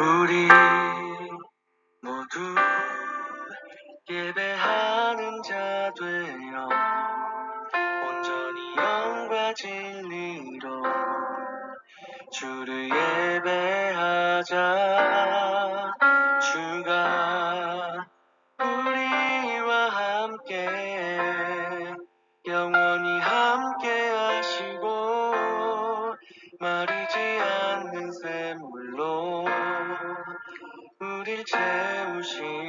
우리 모두 예배하는 자 되어 온전히 영과 진리로 주를 예배하자. 주가 우리와 함께 영원히 함께 하시고 마르지 않는 샘물로 우릴 채우시리라.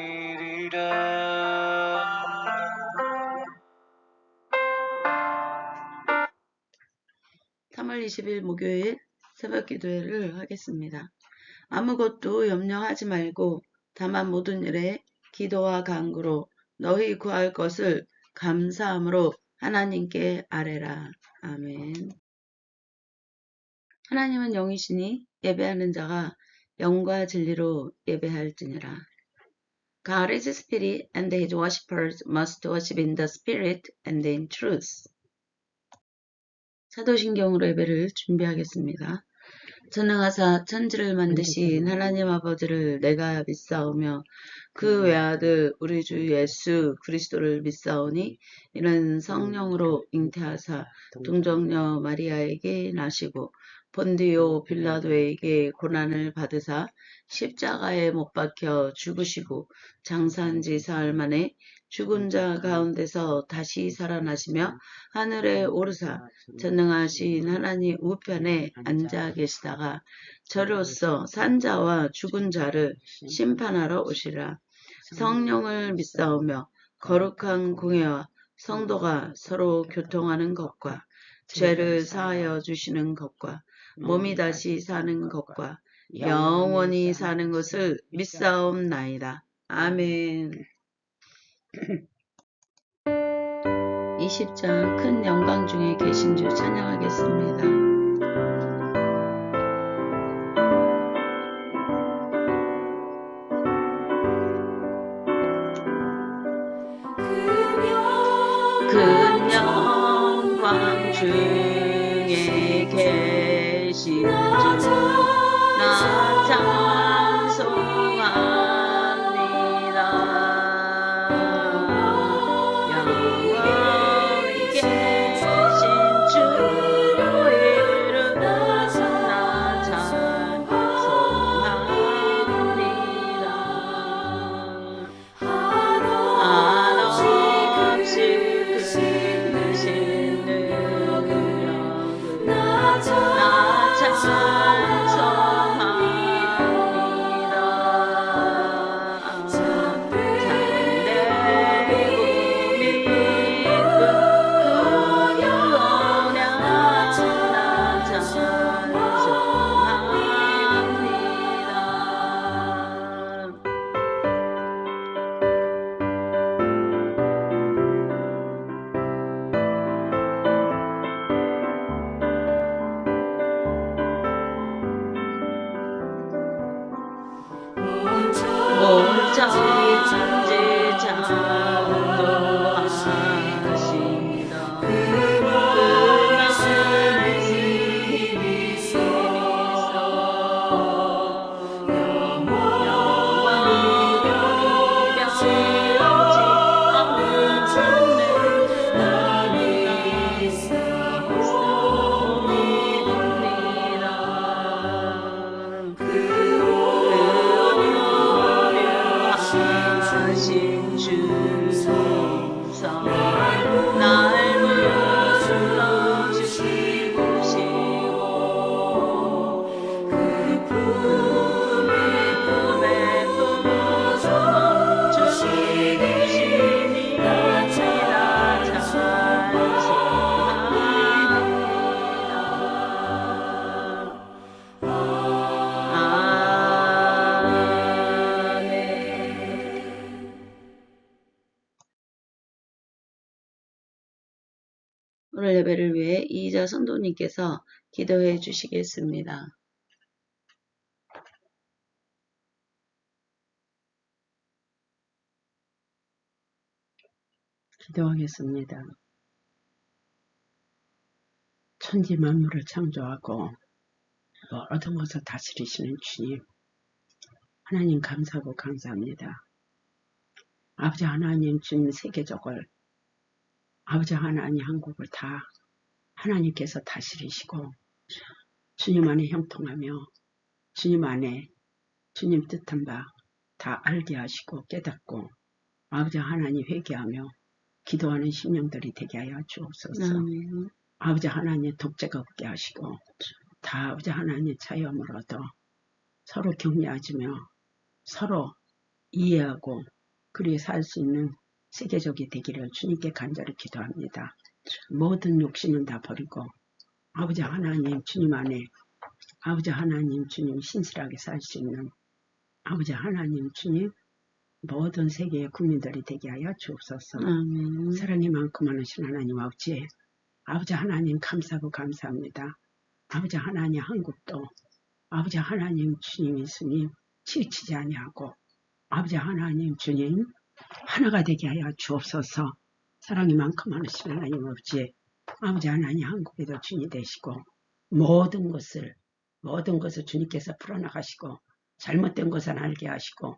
3월 20일 목요일 새벽 기도회를 하겠습니다. 아무것도 염려하지 말고 다만 모든 일에 기도와 간구로 너희 구할 것을 감사함으로 하나님께 아뢰라. 아멘. 하나님은 영이시니 예배하는 자가 영과 진리로 예배할지니라. God is spirit, and his worshippers must worship in the spirit and in truth. 사도신경으로 예배를 준비하겠습니다. 전능하사 천지를 만드신 하나님 아버지를 내가 믿사오며 그 외아들 우리 주 예수 그리스도를 믿사오니 이는 성령으로 잉태하사 동정녀 마리아에게 나시고 본디오 빌라도에게 고난을 받으사 십자가에 못 박혀 죽으시고 장사한 지 사흘 만에 죽은 자 가운데서 다시 살아나시며 하늘에 오르사 전능하신 하나님 우편에 앉아 계시다가 저로서 산자와 죽은 자를 심판하러 오시라. 성령을 믿사오며 거룩한 공회와 성도가 서로 교통하는 것과 죄를 사하여 주시는 것과 몸이 다시 사는 것과 영원히 사는 것을 믿사옵나이다. 아멘. 20장 큰 영광 중에 계신 주 찬양하겠습니다. 큰 영광 중에 계신 주 나 찬송합니다. 영원히 계신 주 이름 나 찬송합니다. 한없이 크신 능력을 나 찬송합니다. 참되고 믿고 구원하나 찬송합니다. 천지 창조하시다. 그 말씀이 있어 영원히 변치 않는 나를 믿습니다. 하신 주 성성 날 불러주시고 그 품에 품어 주시니 나 오늘 예배를 위해 이희자 성도님께서 기도해 주시겠습니다. 기도하겠습니다. 천지 만물을 창조하고 모든 것을 다스리시는 주님, 하나님 감사하고 감사합니다. 아버지 하나님 주님 세계적을 아버지 하나님 한국을 다 하나님께서 다스리시고 주님 안에 형통하며 주님 안에 주님 뜻한 바 다 알게 하시고 깨닫고 아버지 하나님 회개하며 기도하는 심령들이 되게 하여 주옵소서. 아멘. 아버지 하나님 독재가 없게 하시고 다 아버지 하나님 자유함을 얻어 서로 격려하시며 서로 이해하고 그리에 살 수 있는 세계적이 되기를 주님께 간절히 기도합니다. 모든 욕심은 다 버리고 아버지 하나님 주님 안에 아버지 하나님 주님 신실하게 살 수 있는 아버지 하나님 주님 모든 세계의 국민들이 되게 하여 주옵소서. 아멘. 사랑이 많고 많으신 하나님 아버지 아버지 하나님 감사하고 감사합니다. 아버지 하나님 한국도 아버지 하나님 주님 예수님 치우치지 아니하고 아버지 하나님 주님 하나가 되게 하여 주옵소서. 사랑이 많고 많으신 하나님 아버지 하나님 한국에도 주님 되시고 모든 것을 주님께서 풀어나가시고 잘못된 것은 알게 하시고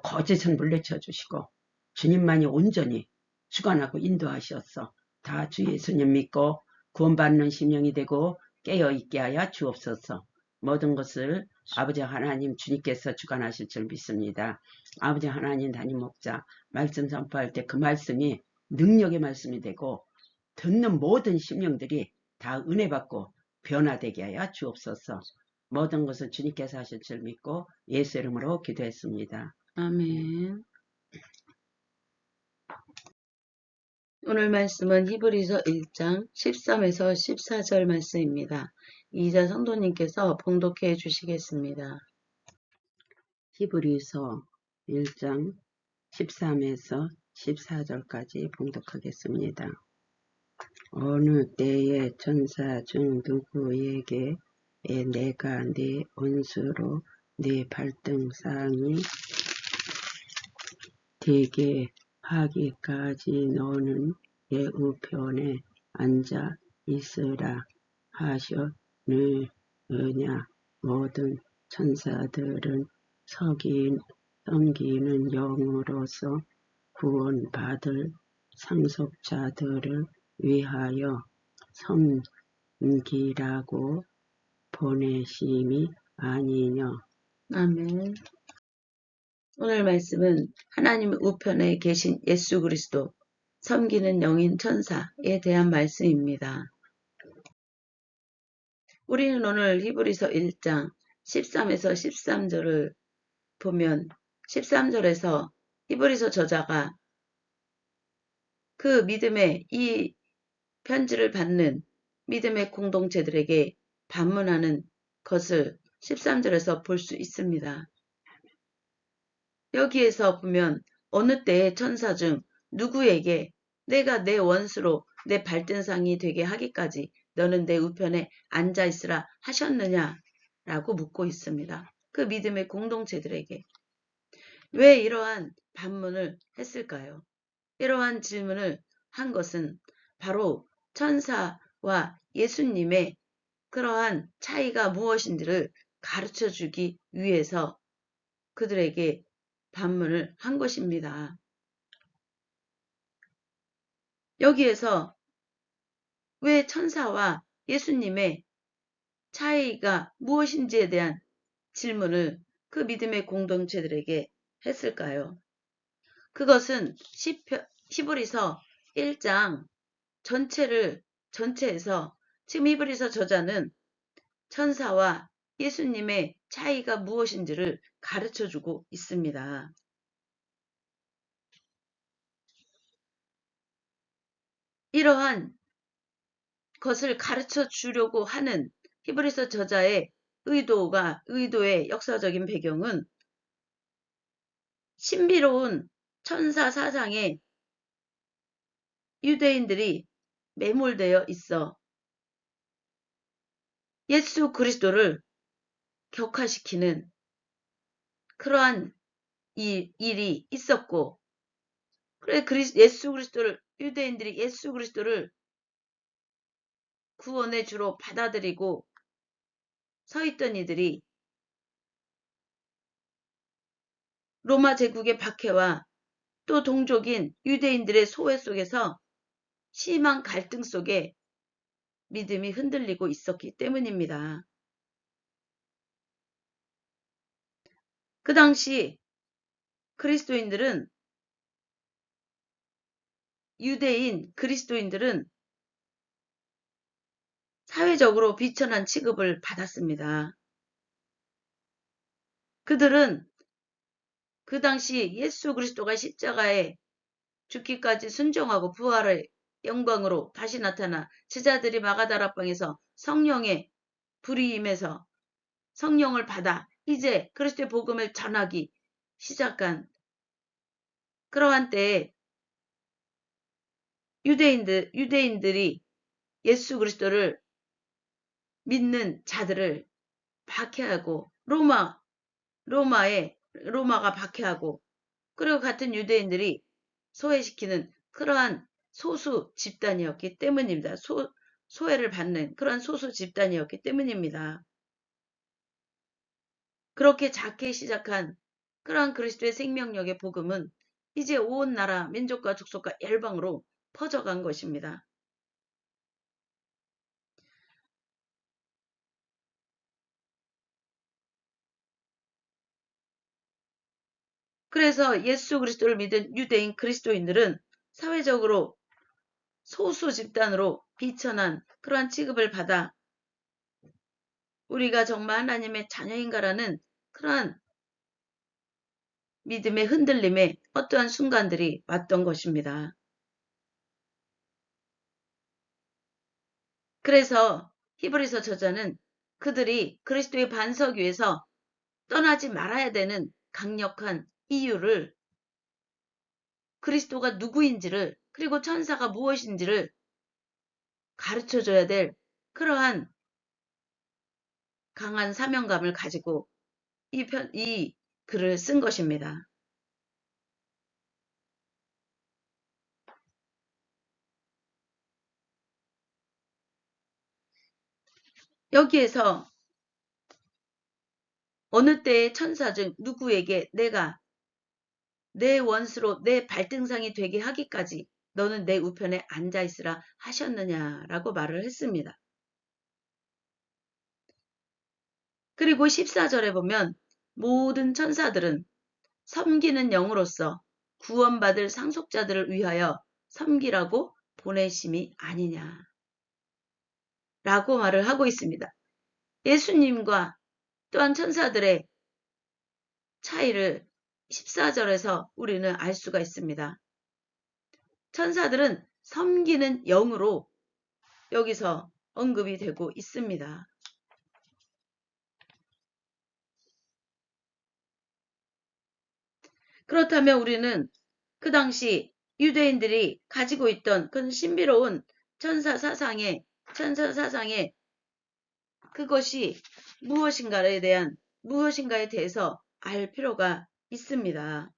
거짓은 물리쳐 주시고 주님만이 온전히 주관하고 인도하셔서 다 주 예수님 믿고 구원받는 심령이 되고 깨어있게 하여 주옵소서. 모든 것을 아버지 하나님 주님께서 주관하실 줄 믿습니다. 아버지 하나님 담임 목자 말씀 선포할 때 그 말씀이 능력의 말씀이 되고 듣는 모든 심령들이 다 은혜 받고 변화되게 하여 주옵소서. 모든 것을 주님께서 하실 줄 믿고 예수 이름으로 기도했습니다. 아멘. 오늘 말씀은 히브리서 1장 13에서 14절 말씀입니다. 이자 성도님께서 봉독해 주시겠습니다. 히브리서 1장 13에서 14절까지 봉독하겠습니다. 어느 때에 천사 중 누구에게 내가 네 원수로 네 발등상이 되게 하기까지 너는 내 우편에 앉아 있으라 하셨느냐. 모든 천사들은 섬기는 영으로서 구원받을 상속자들을 위하여 섬기라고 보내심이 아니냐. 아멘. 오늘 말씀은 하나님 우편에 계신 예수 그리스도, 섬기는 영인 천사에 대한 말씀입니다. 우리는 오늘 히브리서 1장 13에서 13절을 보면 13절에서 히브리서 저자가 그 믿음의 이 편지를 받는 믿음의 공동체들에게 반문하는 것을 13절에서 볼 수 있습니다. 여기에서 보면 어느 때의 천사 중 누구에게 내가 내 원수로 내 발등상이 되게 하기까지 너는 내 우편에 앉아있으라 하셨느냐라고 묻고 있습니다. 그 믿음의 공동체들에게. 왜 이러한 반문을 했을까요? 이러한 질문을 한 것은 바로 천사와 예수님의 그러한 차이가 무엇인지를 가르쳐주기 위해서 그들에게 반문을 한 것입니다. 여기에서 왜 천사와 예수님의 차이가 무엇인지에 대한 질문을 그 믿음의 공동체들에게 했을까요? 그것은 히브리서 1장 전체에서 지금 히브리서 저자는 천사와 예수님의 차이가 무엇인지를 가르쳐주고 있습니다. 이러한 것을 가르쳐 주려고 하는 히브리서 저자의 의도의 역사적인 배경은 신비로운 천사 사상에 유대인들이 매몰되어 있어 예수 그리스도를 격화시키는 그러한 일이 있었고, 그래 유대인들이 예수 그리스도를 구원의 주로 받아들이고 서 있던 이들이 로마 제국의 박해와 또 동족인 유대인들의 소외 속에서 심한 갈등 속에 믿음이 흔들리고 있었기 때문입니다. 그 당시 그리스도인들은 유대인 그리스도인들은 사회적으로 비천한 취급을 받았습니다. 그들은 그 당시 예수 그리스도가 십자가에 죽기까지 순종하고 부활의 영광으로 다시 나타나 제자들이 마가다락방에서 성령의 불이 임해서 성령을 받아 이제 그리스도의 복음을 전하기 시작한 그러한 때에 유대인들이 예수 그리스도를 믿는 자들을 박해하고 로마가 박해하고 그리고 같은 유대인들이 소외시키는 그러한 소수 집단이었기 때문입니다. 소외를 받는 그러한 소수 집단이었기 때문입니다. 그렇게 작게 시작한 그러한 그리스도의 생명력의 복음은 이제 온 나라, 민족과 족속과 열방으로 퍼져간 것입니다. 그래서 예수 그리스도를 믿은 유대인 그리스도인들은 사회적으로 소수 집단으로 비천한 그러한 취급을 받아 우리가 정말 하나님의 자녀인가라는 그러한 믿음의 흔들림에 어떠한 순간들이 왔던 것입니다. 그래서 히브리서 저자는 그들이 그리스도의 반석 위에서 떠나지 말아야 되는 강력한 이유를 그리스도가 누구인지를 그리고 천사가 무엇인지를 가르쳐줘야 될 그러한 강한 사명감을 가지고 이 글을 쓴 것입니다. 여기에서 어느 때의 천사 중 누구에게 내가 내 원수로 내 발등상이 되게 하기까지 너는 내 우편에 앉아있으라 하셨느냐라고 말을 했습니다. 그리고 14절에 보면 모든 천사들은 섬기는 영으로서 구원받을 상속자들을 위하여 섬기라고 보내심이 아니냐 라고 말을 하고 있습니다. 예수님과 또한 천사들의 차이를 14절에서 우리는 알 수가 있습니다. 천사들은 섬기는 영으로 여기서 언급이 되고 있습니다. 그렇다면 우리는 그 당시 유대인들이 가지고 있던 그 신비로운 천사 사상의 그것이 무엇인가에 대해서 알 필요가 있습니다.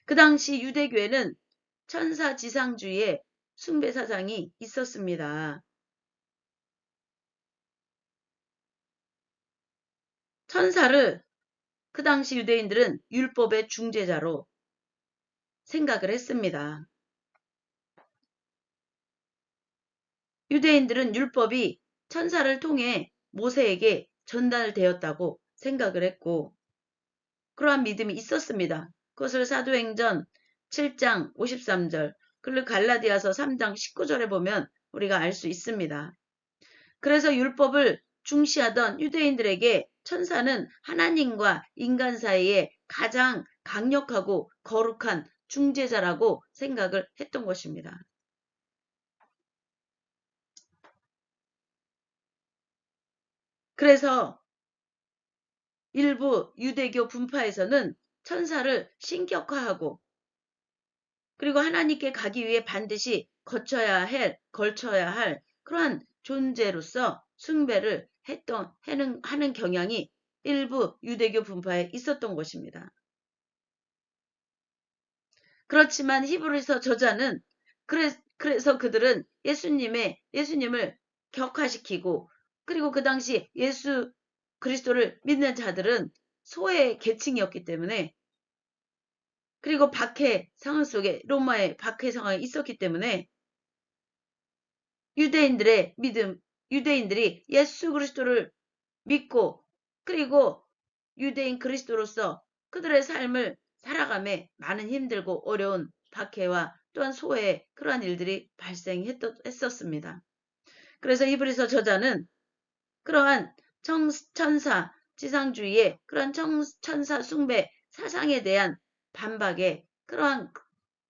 그 당시 유대교에는 천사 지상주의의 숭배 사상이 있었습니다. 천사를 그 당시 유대인들은 율법의 중재자로 생각을 했습니다. 유대인들은 율법이 천사를 통해 모세에게 전달되었다고 생각을 했고 그러한 믿음이 있었습니다. 그것을 사도행전 7장 53절 그리고 갈라디아서 3장 19절에 보면 우리가 알 수 있습니다. 그래서 율법을 중시하던 유대인들에게 천사는 하나님과 인간 사이에 가장 강력하고 거룩한 중재자라고 생각을 했던 것입니다. 그래서 일부 유대교 분파에서는 천사를 신격화하고 그리고 하나님께 가기 위해 반드시 걸쳐야 할 그러한 존재로서 숭배를 하는 경향이 일부 유대교 분파에 있었던 것입니다. 그렇지만 히브리서 저자는 그래서 그들은 예수님을 격화시키고 그리고 그 당시 그리스도를 믿는 자들은 소외 계층이었기 때문에, 그리고 박해 상황 속에, 로마의 박해 상황이 있었기 때문에 유대인들이 예수 그리스도를 믿고, 그리고 유대인 그리스도로서 그들의 삶을 살아감에 많은 힘들고 어려운 박해와 또한 소외, 그러한 일들이 발생했었습니다. 그래서 히브리서 저자는 그러한 천사 지상주의의 그러한 천사 숭배 사상에 대한 반박에 그러한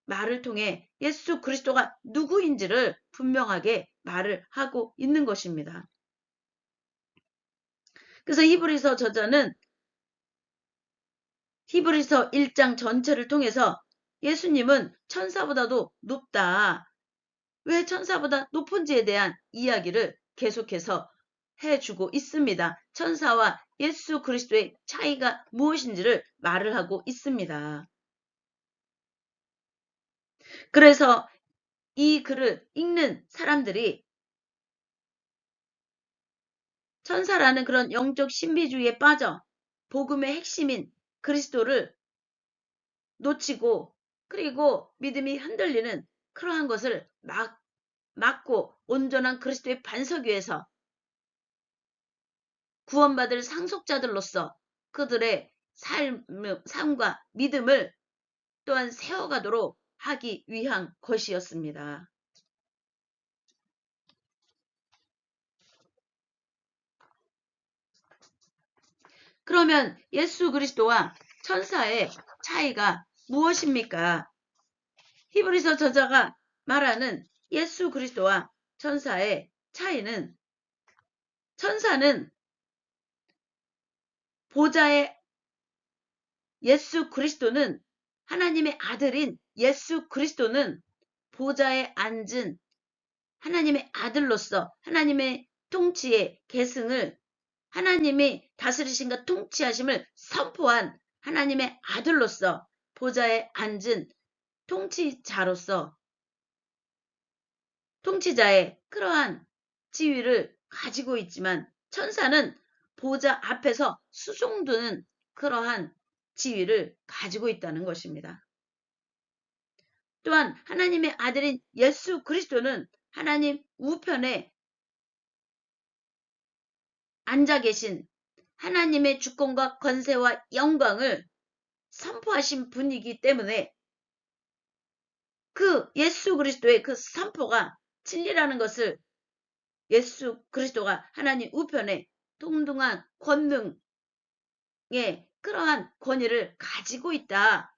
말을 통해 예수 그리스도가 누구인지를 분명하게 말을 하고 있는 것입니다. 그래서 히브리서 저자는 히브리서 1장 전체를 통해서 예수님은 천사보다도 높다, 왜 천사보다 높은지에 대한 이야기를 계속해서 해주고 있습니다. 천사와 예수 그리스도의 차이가 무엇인지를 말을 하고 있습니다. 그래서 이 글을 읽는 사람들이 천사라는 그런 영적 신비주의에 빠져 복음의 핵심인 그리스도를 놓치고, 그리고 믿음이 흔들리는 그러한 것을 막고 온전한 그리스도의 반석 위에서 구원받을 상속자들로서 그들의 삶과 믿음을 또한 세워가도록 하기 위한 것이었습니다. 그러면 예수 그리스도와 천사의 차이가 무엇입니까? 히브리서 저자가 말하는 예수 그리스도와 천사의 차이는, 천사는 보좌의 예수 그리스도는, 하나님의 아들인 예수 그리스도는 보좌에 앉은 하나님의 아들로서 하나님의 통치의 계승을, 하나님이 다스리신과 통치하심을 선포한 하나님의 아들로서 보좌에 앉은 통치자의 그러한 지위를 가지고 있지만, 천사는 보좌 앞에서 수종드는 그러한 지위를 가지고 있다는 것입니다. 또한 하나님의 아들인 예수 그리스도는 하나님 우편에 앉아 계신 하나님의 주권과 권세와 영광을 선포하신 분이기 때문에 그 예수 그리스도의 그 선포가 진리라는 것을, 예수 그리스도가 하나님 우편에 동등한 권능의 그러한 권위를 가지고 있다.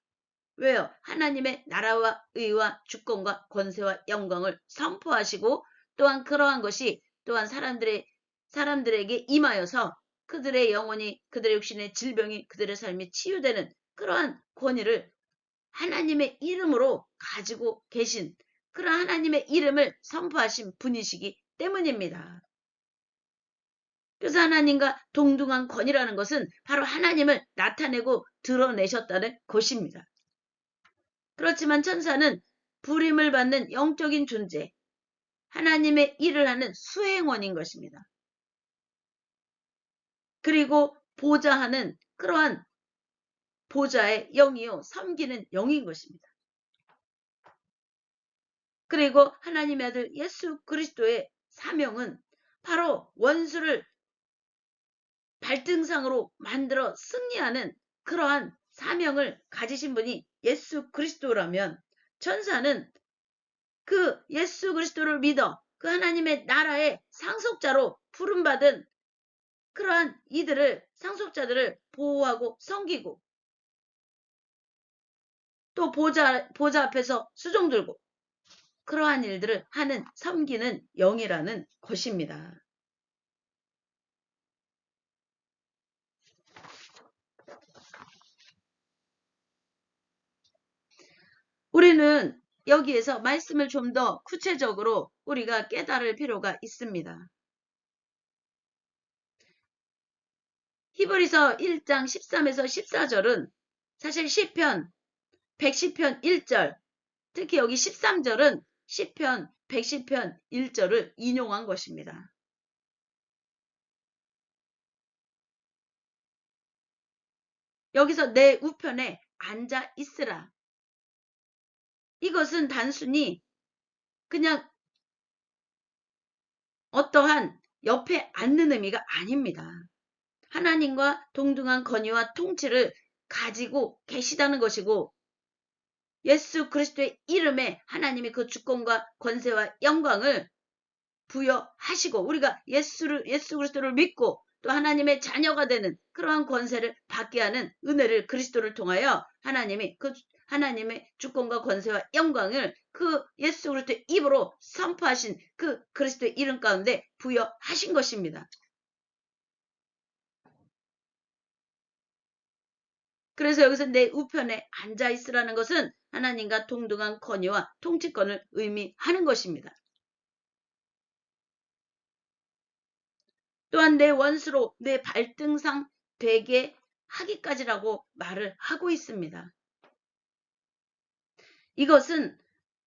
왜요? 하나님의 나라와 의와 주권과 권세와 영광을 선포하시고, 또한 그러한 것이 또한 사람들에게 임하여서 그들의 영혼이, 그들의 육신의 질병이, 그들의 삶이 치유되는 그러한 권위를 하나님의 이름으로 가지고 계신, 그러한 하나님의 이름을 선포하신 분이시기 때문입니다. 그래서 하나님과 동등한 권위라는 것은 바로 하나님을 나타내고 드러내셨다는 것입니다. 그렇지만 천사는 부림을 받는 영적인 존재, 하나님의 일을 하는 수행원인 것입니다. 그리고 보좌하는 그러한 보좌의 영이요, 섬기는 영인 것입니다. 그리고 하나님의 아들 예수 그리스도의 사명은 바로 원수를 발등상으로 만들어 승리하는 그러한 사명을 가지신 분이 예수 그리스도라면, 천사는 그 예수 그리스도를 믿어 그 하나님의 나라의 상속자로 부름받은 그러한 이들을, 상속자들을 보호하고 섬기고, 또 보좌 앞에서 수종 들고, 그러한 일들을 하는 섬기는 영이라는 것입니다. 우리는 여기에서 말씀을 좀 더 구체적으로 우리가 깨달을 필요가 있습니다. 히브리서 1장 13에서 14절은 사실 시편 110편 1절, 특히 여기 13절은 시편 110편 1절을 인용한 것입니다. 여기서 내 우편에 앉아 있으라. 이것은 단순히 그냥 어떠한 옆에 앉는 의미가 아닙니다. 하나님과 동등한 권위와 통치를 가지고 계시다는 것이고 예수 그리스도의 이름에 하나님이 그 주권과 권세와 영광을 부여하시고 우리가 예수 그리스도를 믿고 또 하나님의 자녀가 되는 그러한 권세를 받게 하는 은혜를 그리스도를 통하여 하나님이 그 하나님의 주권과 권세와 영광을 그 예수 그리스도의 입으로 선포하신 그 그리스도의 이름 가운데 부여하신 것입니다. 그래서 여기서 내 우편에 앉아 있으라는 것은 하나님과 동등한 권위와 통치권을 의미하는 것입니다. 또한 내 원수로 내 발등상 되게 하기까지라고 말을 하고 있습니다. 이것은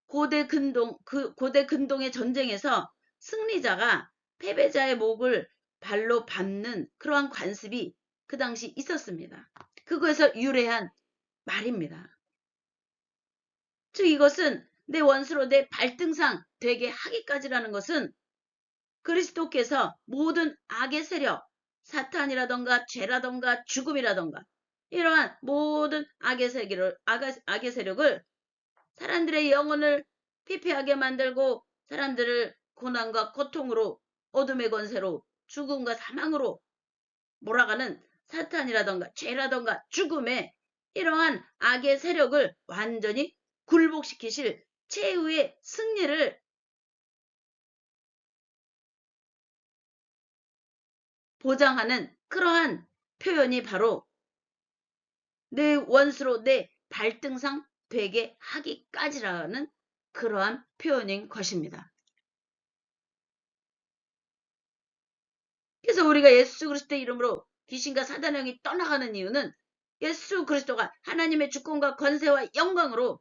고대 근동의 전쟁에서 승리자가 패배자의 목을 발로 밟는 그러한 관습이 그 당시 있었습니다. 그거에서 유래한 말입니다. 즉 이것은 내 원수로 내 발등상 되게 하기까지라는 것은 그리스도께서 모든 악의 세력, 사탄이라던가 죄라던가 죽음이라던가 이러한 모든 악의 세력을 사람들의 영혼을 피폐하게 만들고 사람들을 고난과 고통으로 어둠의 권세로 죽음과 사망으로 몰아가는 사탄이라던가 죄라던가 죽음의 이러한 악의 세력을 완전히 굴복시키실 최후의 승리를 보장하는 그러한 표현이 바로 내 원수로 내 발등상 되게 하기까지라는 그러한 표현인 것입니다. 그래서 우리가 예수 그리스도의 이름으로 귀신과 사단의 영이 떠나가는 이유는 예수 그리스도가 하나님의 주권과 권세와 영광으로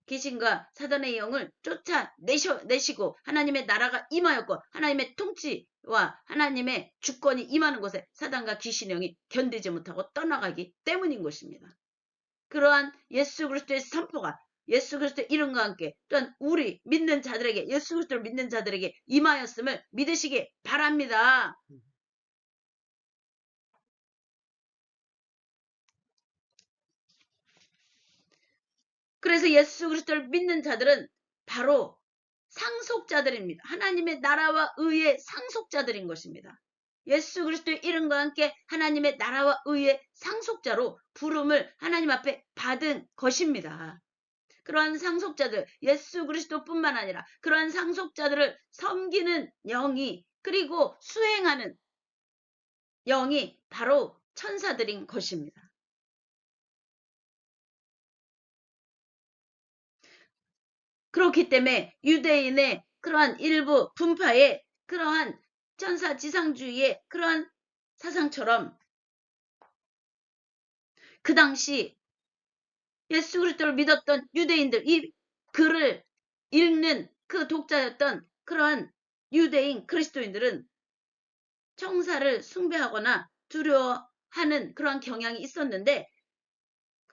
귀신과 사단의 영을 쫓아내시고 하나님의 나라가 임하였고 하나님의 통치와 하나님의 주권이 임하는 곳에 사단과 귀신의 영이 견디지 못하고 떠나가기 때문인 것입니다. 그러한 예수 그리스도의 선포가 예수 그리스도의 이름과 함께 또한 우리 믿는 자들에게 예수 그리스도를 믿는 자들에게 임하였음을 믿으시기 바랍니다. 그래서 예수 그리스도를 믿는 자들은 바로 상속자들입니다. 하나님의 나라와 의의 상속자들인 것입니다. 예수 그리스도의 이름과 함께 하나님의 나라와 의의 상속자로 부름을 하나님 앞에 받은 것입니다. 그러한 상속자들, 예수 그리스도뿐만 아니라 그러한 상속자들을 섬기는 영이 그리고 수행하는 영이 바로 천사들인 것입니다. 그렇기 때문에 유대인의 그러한 일부 분파의 그러한 천사 지상주의의 그러한 사상처럼 그 당시 예수 그리스도를 믿었던 유대인들, 이 글을 읽는 그 독자였던 그러한 유대인 그리스도인들은 천사를 숭배하거나 두려워하는 그러한 경향이 있었는데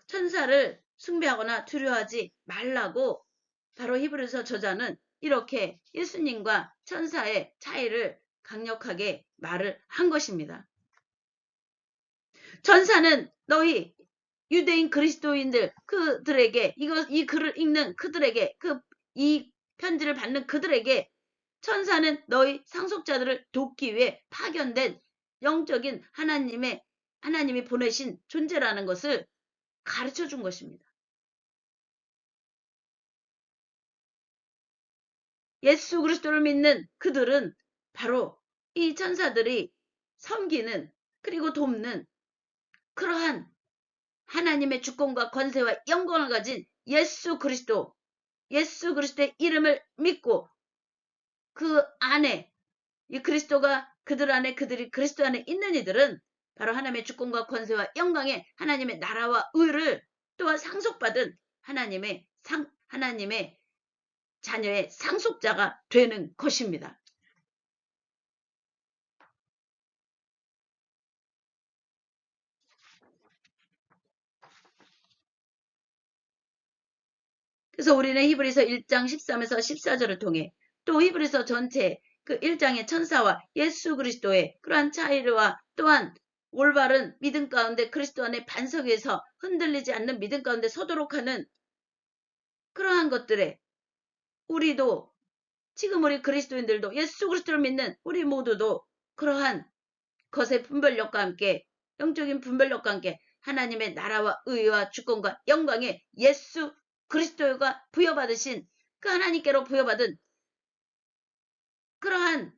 천사를 숭배하거나 두려워하지 말라고 바로 히브리서 저자는 이렇게 예수님과 천사의 차이를 강력하게 말을 한 것입니다. 천사는 너희 유대인 그리스도인들 그들에게 이 글을 읽는 그들에게 이 편지를 받는 그들에게 천사는 너희 상속자들을 돕기 위해 파견된 영적인 하나님이 보내신 존재라는 것을 가르쳐 준 것입니다. 예수 그리스도를 믿는 그들은 바로 이 천사들이 섬기는 그리고 돕는 그러한 하나님의 주권과 권세와 영광을 가진 예수 그리스도의 이름을 믿고 그 안에 이 그리스도가 그들 안에 그들이 그리스도 안에 있는 이들은 바로 하나님의 주권과 권세와 영광의 하나님의 나라와 의를 또한 상속받은 하나님의 자녀의 상속자가 되는 것입니다. 그래서 우리는 히브리서 1장 13에서 14절을 통해 또 히브리서 전체 그 1장의 천사와 예수 그리스도의 그러한 차이와 또한 올바른 믿음 가운데 그리스도 안에 반석에서 흔들리지 않는 믿음 가운데 서도록 하는 그러한 것들에 우리도 지금 우리 그리스도인들도 예수 그리스도를 믿는 우리 모두도 그러한 것의 분별력과 함께 영적인 분별력과 함께 하나님의 나라와 의와 주권과 영광에 예수 그리스도가 부여받으신 그 하나님께로 부여받은 그러한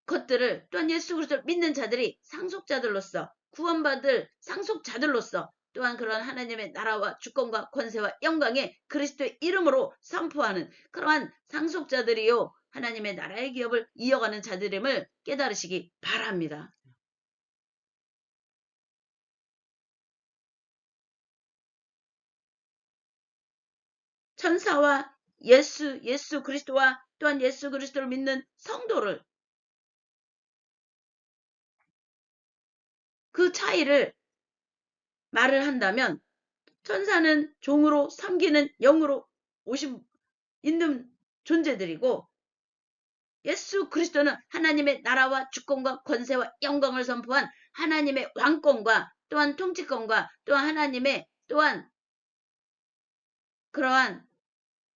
것들을 또한 예수 그리스도를 믿는 자들이 상속자들로서 구원받을 상속자들로서 또한 그런 하나님의 나라와 주권과 권세와 영광에 그리스도의 이름으로 선포하는 그러한 상속자들이요 하나님의 나라의 기업을 이어가는 자들임을 깨달으시기 바랍니다. 천사와 예수 그리스도와 또한 예수 그리스도를 믿는 성도를 그 차이를 말을 한다면 천사는 종으로 섬기는 영으로 오신 있는 존재들이고 예수 그리스도는 하나님의 나라와 주권과 권세와 영광을 선포한 하나님의 왕권과 또한 통치권과 또한 하나님의 또한 그러한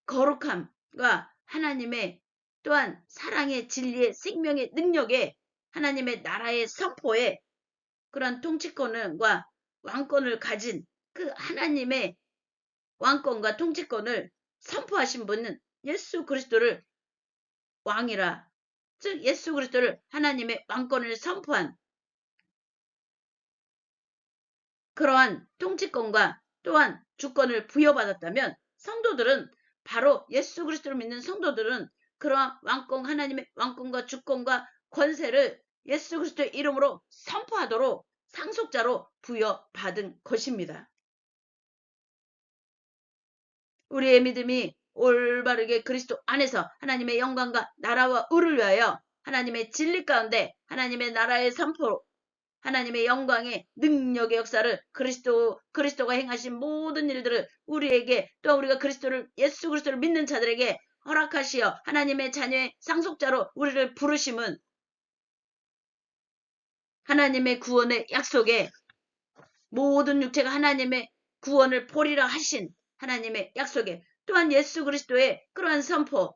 거룩함과 하나님의 또한 사랑의 진리의 생명의 능력에 하나님의 나라의 선포에 그런 통치권과 왕권을 가진 그 하나님의 왕권과 통치권을 선포하신 분은 예수 그리스도를 왕이라 즉 예수 그리스도를 하나님의 왕권을 선포한 그러한 통치권과 또한 주권을 부여받았다면 성도들은 바로 예수 그리스도를 믿는 성도들은 그러한 왕권 하나님의 왕권과 주권과 권세를 예수 그리스도의 이름으로 선포하도록 상속자로 부여받은 것입니다. 우리의 믿음이 올바르게 그리스도 안에서 하나님의 영광과 나라와 의를 위하여 하나님의 진리 가운데 하나님의 나라의 선포 하나님의 영광의 능력의 역사를 그리스도가 행하신 모든 일들을 우리에게 또 우리가 예수 그리스도를 믿는 자들에게 허락하시어 하나님의 자녀의 상속자로 우리를 부르심은 하나님의 구원의 약속에 모든 육체가 하나님의 구원을 보리라 하신 하나님의 약속에 또한 예수 그리스도의 그러한 선포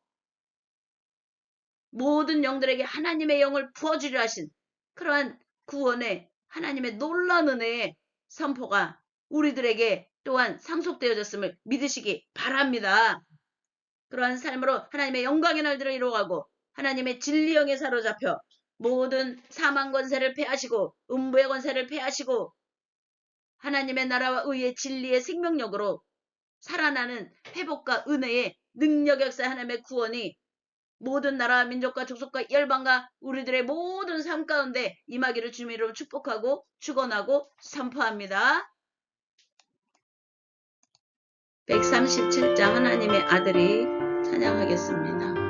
모든 영들에게 하나님의 영을 부어주리라 하신 그러한 구원의 하나님의 놀라운 은혜의 선포가 우리들에게 또한 상속되어졌음을 믿으시기 바랍니다. 그러한 삶으로 하나님의 영광의 날들을 이루어가고 하나님의 진리 영에 사로잡혀 모든 사망 권세를 패하시고 음부의 권세를 패하시고 하나님의 나라와 의의 진리의 생명력으로 살아나는 회복과 은혜의 능력 역사 하나님의 구원이 모든 나라 민족과 족속과 열방과 우리들의 모든 삶 가운데 임하기를 주님의 이름으로 축복하고 축원하고 선포합니다. 137장 하나님의 아들이 찬양하겠습니다.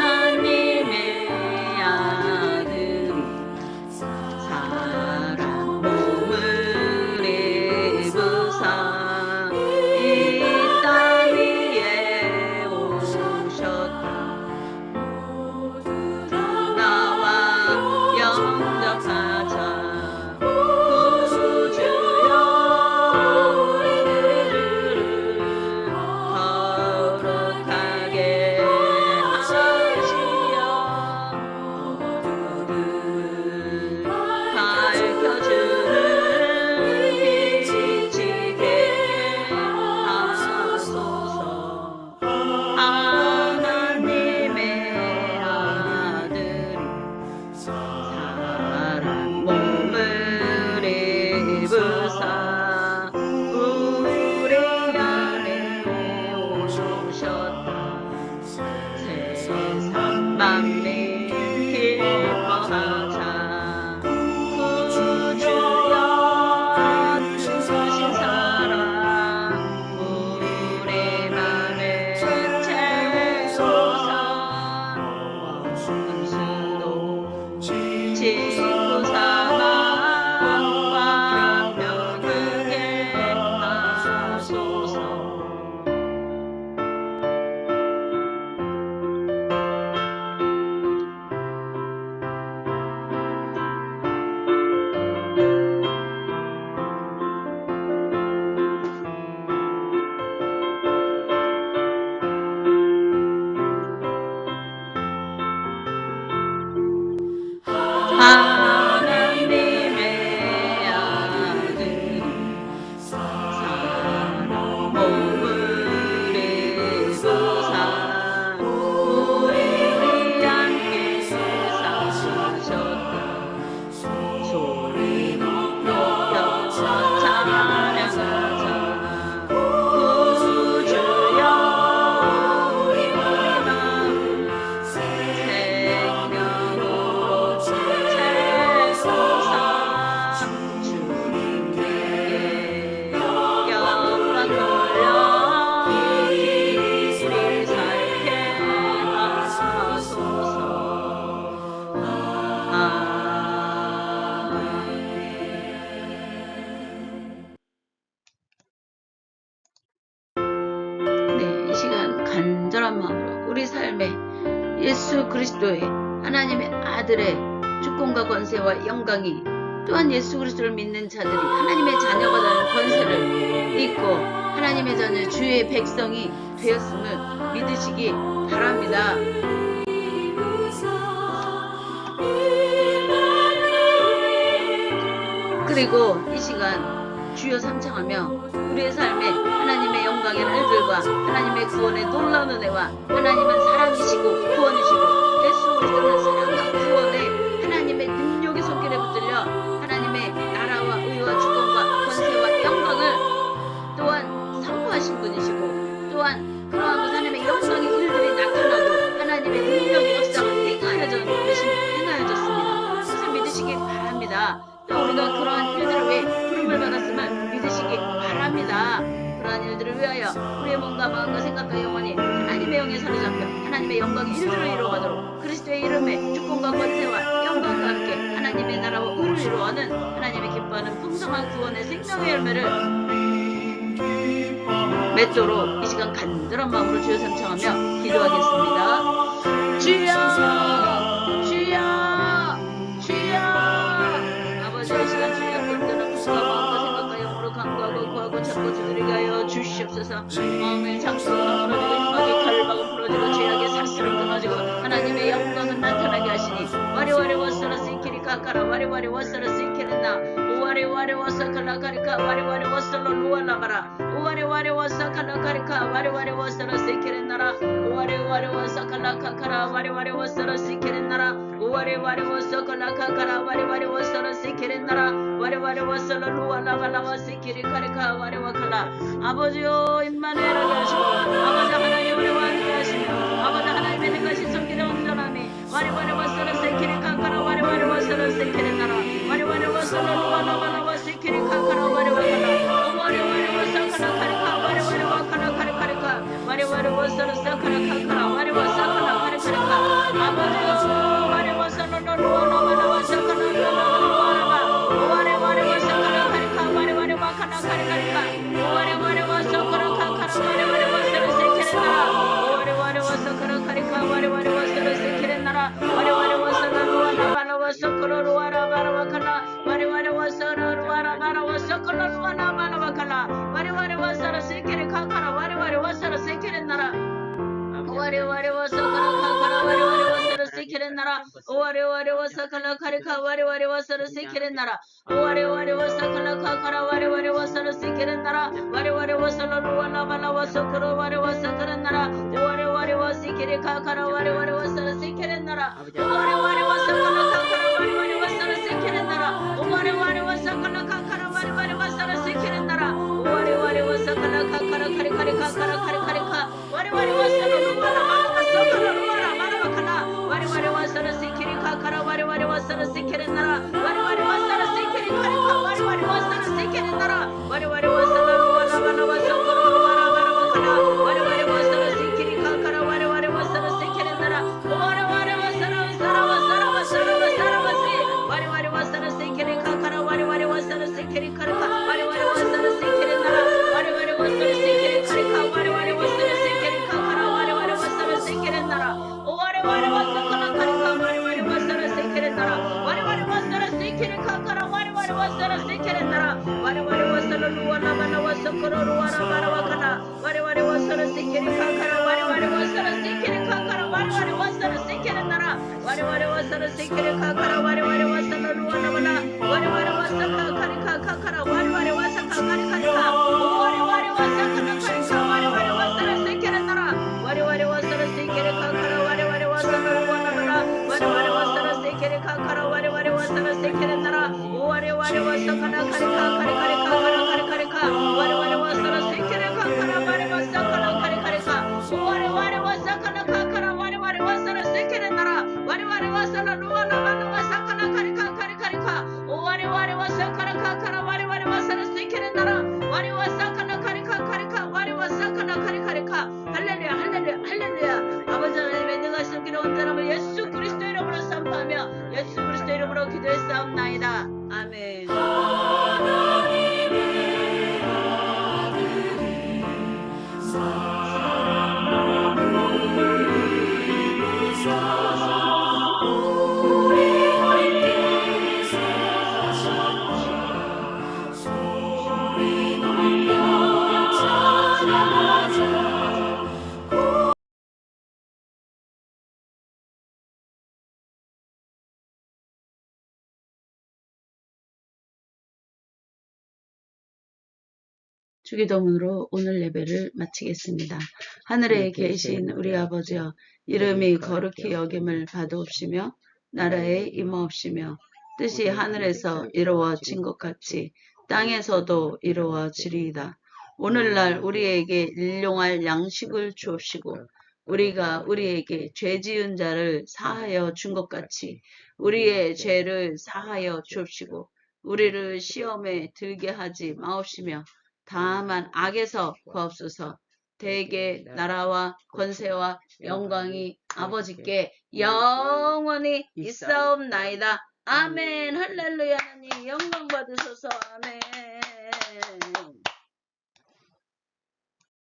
하나님의 아들이 사람 몸을 입으사 이 땅 위에 오셨다. 나와 영접하자 구주여 우리들을 거룩하게 간절한 마음으로 우리 삶에 예수 그리스도의 하나님의 아들의 주권과 권세와 영광이 또한 예수 그리스도를 믿는 자들이 하나님의 자녀가 되는 권세를 믿고 하나님의 자녀 주의 백성이 되었음을 믿으시기 바랍니다. 그리고 이 시간 주여 삼창하며 우리의 삶에 하나님의 영광의 날들과 하나님의 구원의 놀라운 은혜와 하나님은 사랑이시고 구원이시고 예수 그리스도는 사랑과 구원의 하나님의 능력의 손길에 붙들려 하나님의 나라와 의와 주권과 권세와 영광을 또한 선포하신 분이시고 또한 그러한 하나님의 영광의 일들이 나타나고 하나님의 능력의 역사가 행하여졌습니다. 그래서 믿으시기 바랍니다. 또 우리가 그러한 일들을 위해 부름을 받았음을 믿으시기 바랍니다. 그러한 일들을 위하여 우리의 몸과 마음과 생각과 영혼이 하나님의 영에 사로잡혀 하나님의 영광의 일들을 이루어가도록 그리스도의 이름에 주권과 권세와 영광과 함께 하나님의 나라와 의를 이루어가는 하나님의 기뻐하는 풍성한 구원의 생명의 열매를 맺도록 이 시간 간절한 마음으로 주여 삼창하며 기도하겠습니다. 주여 주여 주여 아버지 이 시간 주여 온전한 몸과 마음과 생각과 영으로 간구하고 구하고 찾고 두드리게 하여 주시옵소서. 마음의 장소가 풀어지고 힘하게 칼박은 풀어지고 죄악의 살수는 끊어지고 하나님의 영광은 나타나게 하시니 와리와리 워서러 시키리 카카라 와리와리 워서러 시키리나 오와리와리 워서 칼라카리카 와리와리 워서러 루알라바라 오와리와리 워서 칼라카리카 와리와리 워서러 시키리나라 오와리와리 워서 칼라카카라 와리와리 워서러 시키리나라 오와리와리 워서 칼라카카라 와리와리 워서러 시키리나라 와리와리 워서러 루알라발라와 시키리카리카 와리와칼라 아버지여 임마누엘하게 하시고 아버지 하나님 우리와 함께 하시며 아버지 하나님의 능하신 손길에 온전함이 와리와리 워서러 시키리카카라 와리와리 워서러 시키리나라 와리와리 워서러 루알라발라와 시키리카카라 와리와칼라 와리와리 워서 칼라카리카 와리와리 와칼라카리카리카 와리와리 워서러 사카라카카라 와리와리 사카라카리카리카 아버지여 와리 워서러 루알라발라와 사카라카라루알라바 와리와리 워서 칼라카리카 와리와리 와칼라카리카리카 와리와리 워서 칼라카카라 와리와리 워서러 시키리나라 와리와리 워서 칼라카리카 와리와리 워서러 시키리나라 와리와리 워서러 루알라발라와 사카라루알라발라와칼라 와리와리 워서러 루알라발라와 사카라루알라발라와칼라 와리와리 워서러 시키리카카라 와리와리 워서러 시키리나라 와리와리 워서 칼라카카라 와리와리 워서러 시키리나라 와리와리 워서 칼라카리카 와리와리 워서러 시키리나라 와리와리 워서 칼라카카라 와리와리 워서러 시키리나라 와리와리 워서러 루알라발라와 사카라와리 워서 칼라나라 와리와리 워서 시키리카카라 와리와리 워서러 시키리나라 와리와리 워서 칼라카카라 와리와리 워서러 시키리나라 와리와리 워서 칼라카카라 와리와리 워서러 시키리나라 와리와리 워서 칼라카카라 카리카리카카라 카리카리카 와리와리 워서러 루알라발라와 사카라루알라발라와칼라 와리와리 워서러 시키리카카라 와리와리 워서러 시키리나라 와리와리 워서러 시키리카리카 와리와리 워서러 시키리나라 와리와리 워서러 루알라발라와 사카라루알라발라와칼라 와리와리 워서러 시키리카카라 와리와리 워서러 시키리나라 와리와리 워서러 사라와 와리와리 워서러 시키리카카라 와리와리 워서러 시키리카리카 와리와리 워서러 시키리나라 와리와리 워서러 시키리카리카 와리와리 워서러 시키리카카라 와리와리 워서러 시키리나라 와리와리 워서 칼라카리카 와리와리 워서러 시키리나라 와리와리 워서러 시키리카카라 와리와리 워서러 시키리나라 와리와리 워서러 루알라발라와 사카라루알라발라와칼라 와리와리 워서러 시키리카카라 와리와리 워서러 시키리카카라 와리와리 워서러 시키리나라 와리와리 워서러 시키리카카라 와리와리 워서러 루알라발라 와리와리 워서 칼라카리카카라 와리와리 워서 칼라카리카리카 와리와리 워서 칼라카리카 와리와리 워서러 시키리나라 와리와리 워서러 시키리카카라 와리와리 워서러 루알라발라 와리와리 워서러 시키리카카라 와리와리 워서러 시키리나라 와리와리 워서 칼라카리카카리카리카 카라카리카리카 와리와리 워서러 시키리카카라 와리와리 워서 칼라카리카리카 와리와리 워서 칼라카카라 와리와리 워서러 시키리나라 와리와리 워서러 루알라발라와 사카라 주기도문으로 오늘 예배를 마치겠습니다. 하늘에 계신 우리 아버지여, 이름이 거룩히 여김을 받으옵시며 나라에 임하옵시며 뜻이 하늘에서 이루어진 것 같이 땅에서도 이루어지리이다. 오늘날 우리에게 일용할 양식을 주옵시고 우리가 우리에게 죄 지은 자를 사하여 준 것 같이 우리의 죄를 사하여 주옵시고 우리를 시험에 들게 하지 마옵시며 다만 악에서 구하옵소서. 대개 나라와 권세와 영광이 아버지께 영원히 있사옵나이다. 아멘. 할렐루야. 하나님 영광 받으소서. 아멘.